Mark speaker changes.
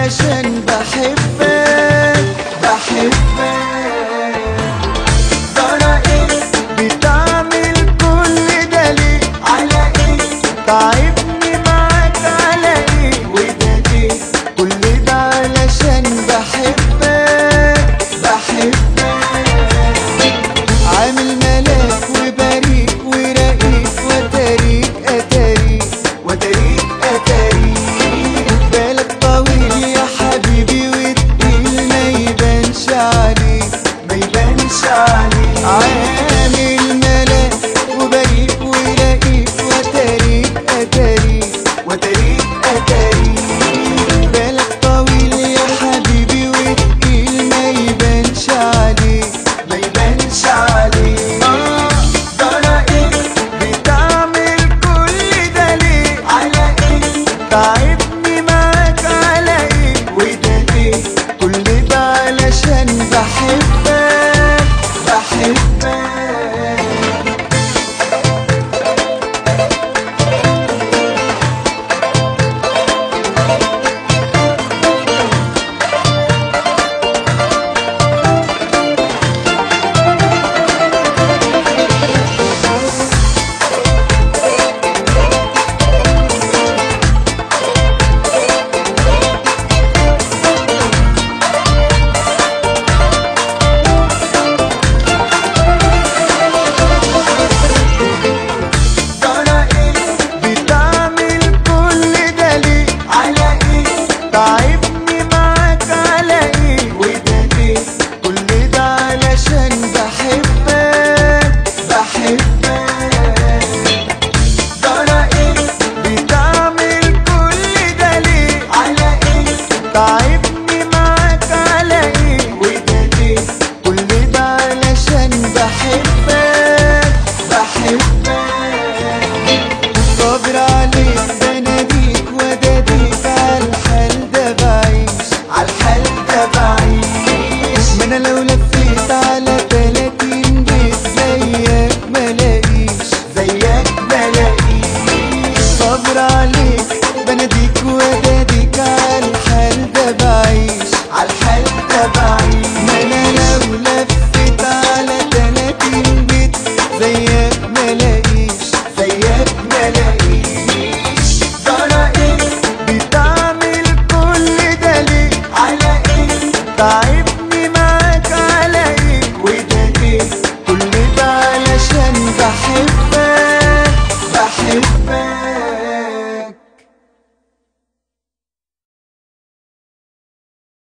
Speaker 1: علشان بحبك بحبك. ترى ايه بتعمل كل ده ليه؟ على ايه تعبني معاك؟ على ايه وده ليه؟ كل ده علشان بحبك بحبك. عامل ملاك وبريء ورقيق وتاريك اتاريك وتاريك اتاريك. بالك طويل يا حبيبي والتقيل ما يبانش عليك ما يبانش عليك. عامل ملاك وبريء ورقيق وتاريك اتاريك وتاريك اتاريك. بالك طويل يا حبيبي والتقيل ما يبانش عليك ما يبانش عليك. ترى ايه بتعمل كل ده ليه؟ على ايه تعبني معاك؟ على ايه وده ليه؟ كل ده علشان بحبك بحبك. تعبني معاك على ايه وده ليه؟ كل ده علشان بحبك بحبك. ترى ايه بتعمل كل ده ليه؟ على ايه تعبني معاك؟ على ايه وده ليه؟ كل ده علشان بحبك بحبك. صابر عليك بناديك وداديك عالحال ده بعيش عالحال ده بعيش. ما انا لو لفيت على 30 بيت زيك ملاقيش زيك ملاقيش. صابر عليك بناديك وداديك عالحال ده بعيش عالحال ده بعيش. ما انا لو لفيت على 30 بيت زيك